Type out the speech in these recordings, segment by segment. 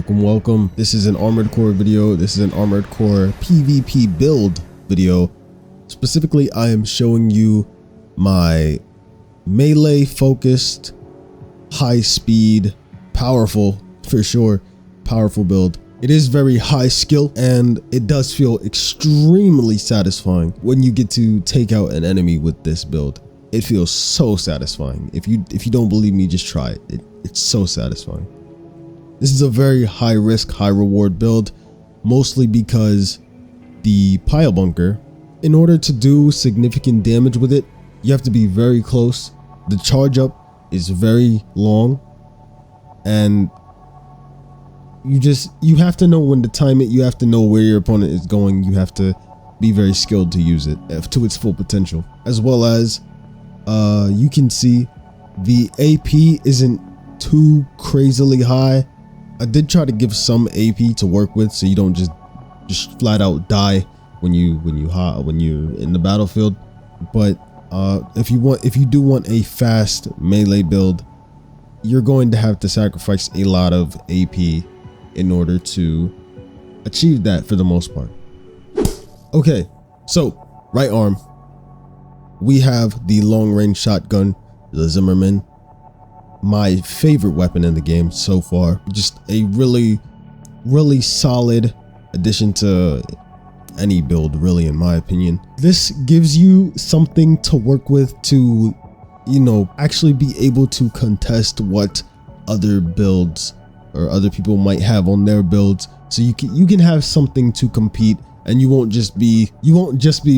Welcome. This is an Armored Core video. This is an Armored Core PvP build video. Specifically, I am showing you my melee focused, high speed, powerful, for sure, powerful build. It is very high skill and it does feel extremely satisfying when you get to take out an enemy with this build. It feels so satisfying. If you don't believe me, just try it. It's so satisfying. This is a very high risk, high reward build, mostly because the pile bunker, in order to do significant damage with it, you have to be very close. The charge up is very long, and you have to know when to time it. You have to know where your opponent is going. You have to be very skilled to use it to its full potential, as well as you can see the AP isn't too crazily high. I did try to give some AP to work with, so you don't just flat out die when you're in the battlefield. But if you do want a fast melee build, you're going to have to sacrifice a lot of AP in order to achieve that for the most part. Okay, so right arm, we have the long range shotgun, the Zimmerman. My favorite weapon in the game so far. Just a really solid addition to any build, really, in my opinion. This gives you something to work with to, actually be able to contest what other builds or other people might have on their builds. So you can have something to compete, and you won't just be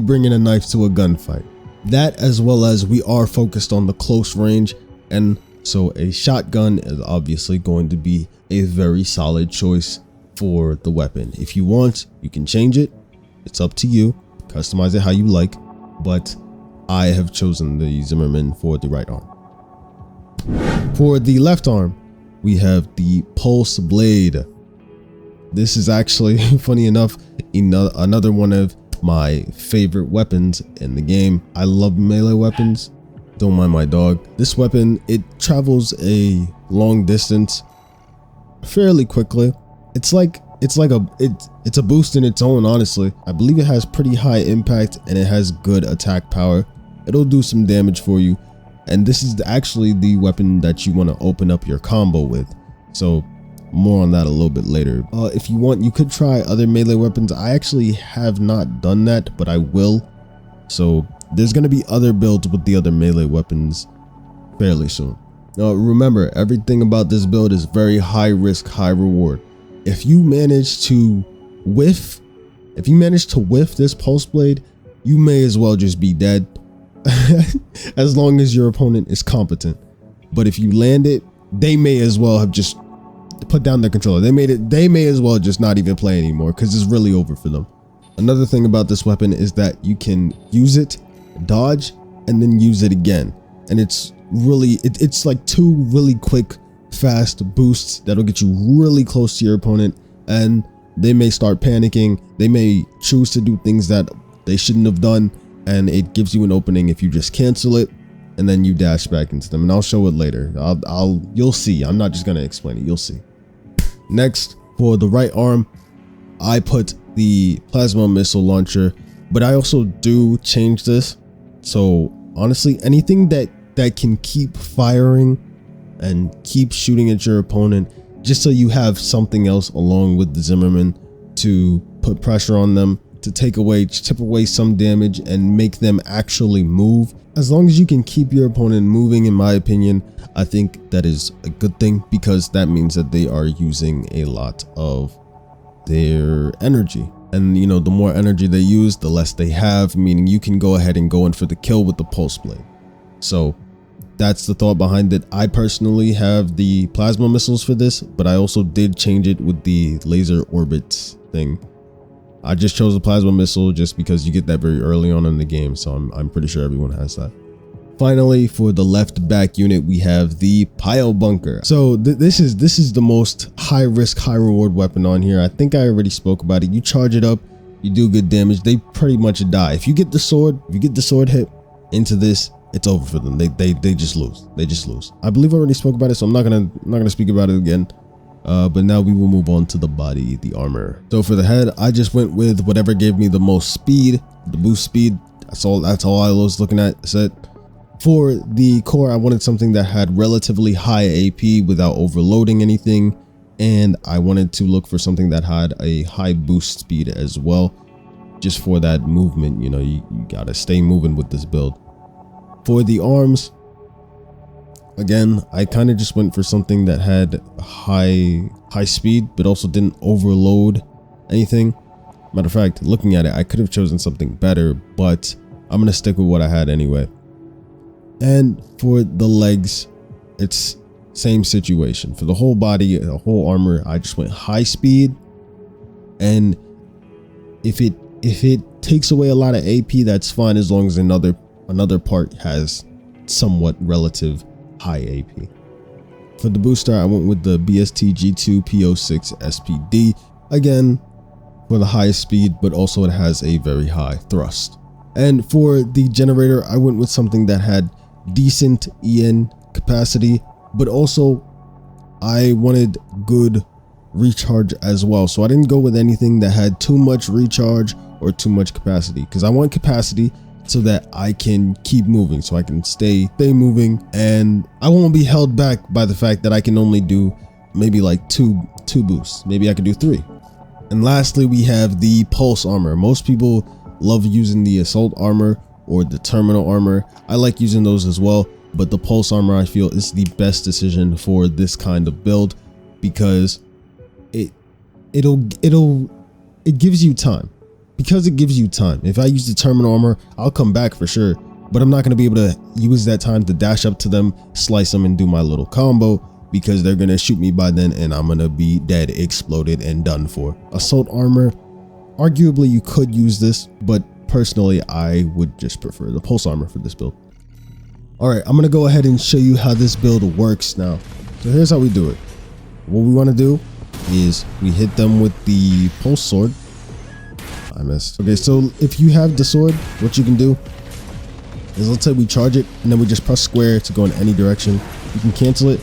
bringing a knife to a gunfight. That, as well as we are focused on the close range, and so a shotgun is obviously going to be a very solid choice for the weapon. If you want, you can change it. It's up to you. Customize it how you like. But I have chosen the Zimmerman for the right arm. For the left arm, we have the Pulse Blade. This is actually, funny enough, another one of my favorite weapons in the game. I love melee weapons. Don't mind my dog. This weapon, it travels a long distance fairly quickly. It's a boost in its own, honestly. I believe it has pretty high impact and it has good attack power. It'll do some damage for you. And this is actually the weapon that you want to open up your combo with. So more on that a little bit later. If you want, you could try other melee weapons. I actually have not done that, but I will. So there's going to be other builds with the other melee weapons fairly soon. Now remember, everything about this build is very high risk, high reward. If you manage to whiff this Pulse Blade, you may as well just be dead as long as your opponent is competent. But if you land it, they may as well have just put down their controller. They may as well just not even play anymore, because it's really over for them. Another thing about this weapon is that you can use it, dodge, and then use it again. And it's like two really quick, fast boosts that'll get you really close to your opponent, and they may start panicking. They may choose to do things that they shouldn't have done, and it gives you an opening if you just cancel it and then you dash back into them. And I'll show it later. You'll see. I'm not just gonna explain it. You'll see. Next, for the right arm, I put the plasma missile launcher, but I also do change this. So honestly, anything that can keep firing and keep shooting at your opponent, just so you have something else along with the Zimmerman to put pressure on them, to chip away some damage and make them actually move. As long as you can keep your opponent moving, in my opinion, I think that is a good thing, because that means that they are using a lot of their energy. And the more energy they use, the less they have, meaning you can go ahead and go in for the kill with the Pulse Blade. So that's the thought behind it. I personally have the plasma missiles for this, but I also did change it with the laser orbits thing. I just chose the plasma missile just because you get that very early on in the game, so I'm pretty sure everyone has that. Finally, for the left back unit, we have the pile bunker. So this is the most high risk, high reward weapon on here. I think I already spoke about it. You charge it up, you do good damage, they pretty much die. If you get the sword hit into this, it's over for them. They just lose. I believe I already spoke about it, so I'm not gonna speak about it again. But now we will move on to the body, the armor. So for the head, I just went with whatever gave me the most speed, the boost speed. That's all I was looking at. Set. For the core, I wanted something that had relatively high AP without overloading anything, and I wanted to look for something that had a high boost speed as well, just for that movement. You know, you gotta stay moving with this build. For the arms, again, I kind of just went for something that had high speed, but also didn't overload anything. Matter of fact, looking at it, I could have chosen something better, but I'm gonna stick with what I had anyway. And for the legs, it's same situation. For the whole body, the whole armor, I just went high speed. And if it takes away a lot of AP, that's fine, as long as another part has somewhat relative high AP. For the booster, I went with the BST G2 PO6 SPD. Again, for the highest speed, but also it has a very high thrust. And for the generator, I went with something that had decent EN capacity, but also I wanted good recharge as well. So I didn't go with anything that had too much recharge or too much capacity, because I want capacity so that I can keep moving, so I can stay moving, and I won't be held back by the fact that I can only do maybe like two boosts. Maybe I could do 3. And lastly, we have the pulse armor. Most people love using the assault armor or the terminal armor. I like using those as well, but the pulse armor, I feel, is the best decision for this kind of build, because it gives you time. Because it gives you time. If I use the terminal armor, I'll come back for sure, but I'm not going to be able to use that time to dash up to them, slice them, and do my little combo, because they're going to shoot me by then and I'm going to be dead, exploded, and done for. Assault armor, arguably you could use this, but personally I would just prefer the pulse armor for this build. Alright, I'm going to go ahead and show you how this build works now. So here's how we do it. What we want to do is we hit them with the pulse sword. I missed. Okay, so if you have the sword, what you can do is, let's say we charge it and then we just press square to go in any direction. You can cancel it,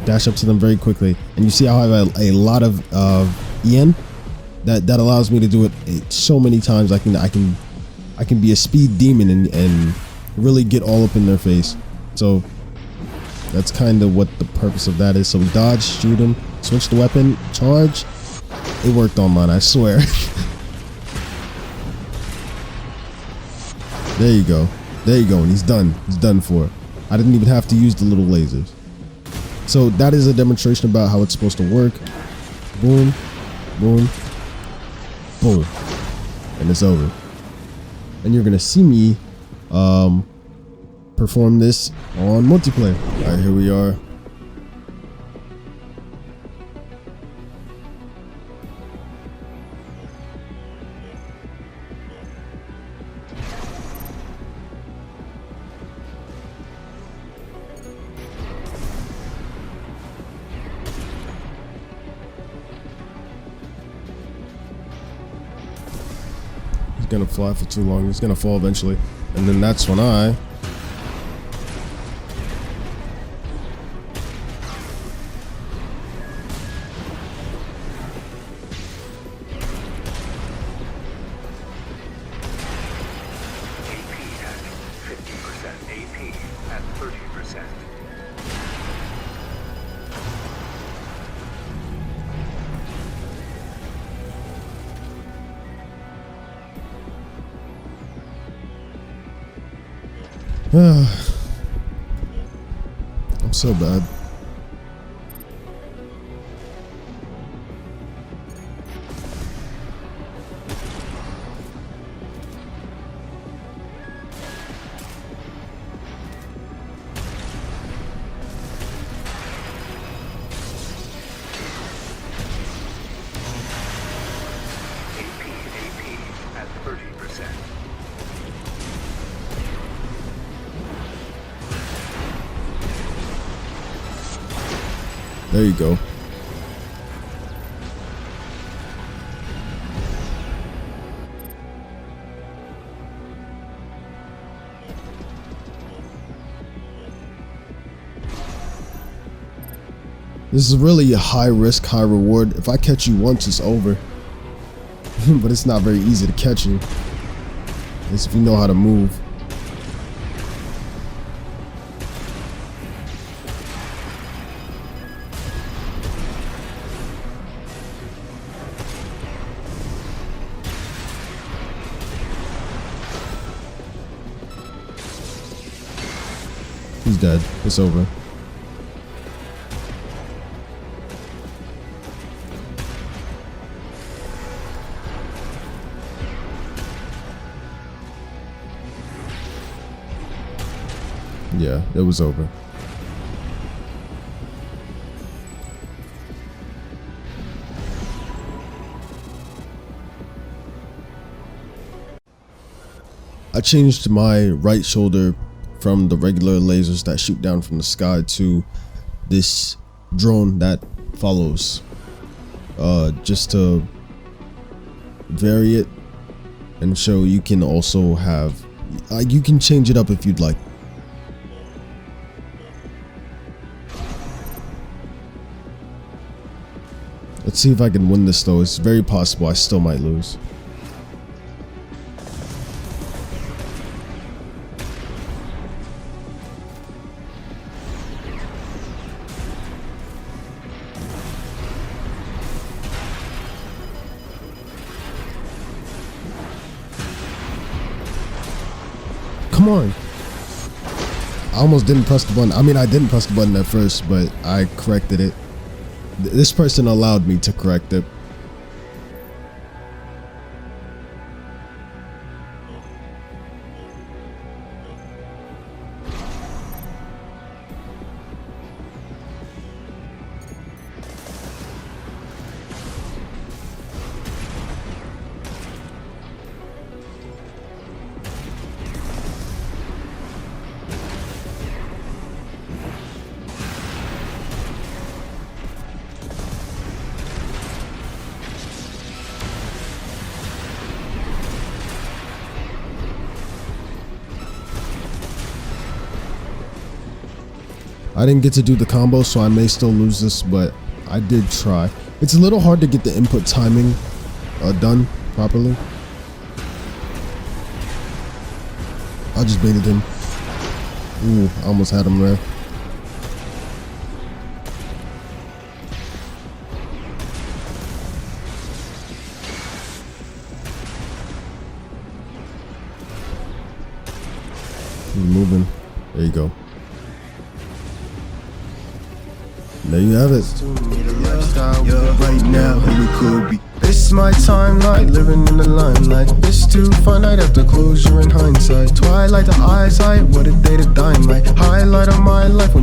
dash up to them very quickly, and you see how I have a lot of EN. That allows me to do it so many times. I can be a speed demon and really get all up in their face. So that's kind of what the purpose of that is. So we dodge, shoot them, switch the weapon, charge. It worked on mine, I swear. There you go. There you go. And he's done. He's done for. I didn't even have to use the little lasers. So that is a demonstration about how it's supposed to work. Boom, boom, boom. And it's over. And you're going to see me perform this on multiplayer. All right, here we are. Gonna fly for too long. He's gonna fall eventually, and then that's when I I'm so bad. There you go. This is really a high risk, high reward. If I catch you once, it's over. But it's not very easy to catch you. At least if you know how to move. He's dead. It's over. Yeah, it was over. I changed my right shoulder from the regular lasers that shoot down from the sky to this drone that follows, just to vary it and show you can also have, you can change it up if you'd like. Let's see if I can win this though. It's very possible I still might lose. Come on. I almost didn't press the button. I mean, I didn't press the button at first, but I corrected it. This person allowed me to correct it. I didn't get to do the combo, so I may still lose this, but I did try. It's a little hard to get the input timing done properly. I just baited him. Ooh, I almost had him there. He's moving. There you go. There you have it. Right now, who we could be. This is my timeline, living in the limelight. It's too finite after closure in hindsight. Twilight to eyesight, what a day to dynamite. Highlight of my life when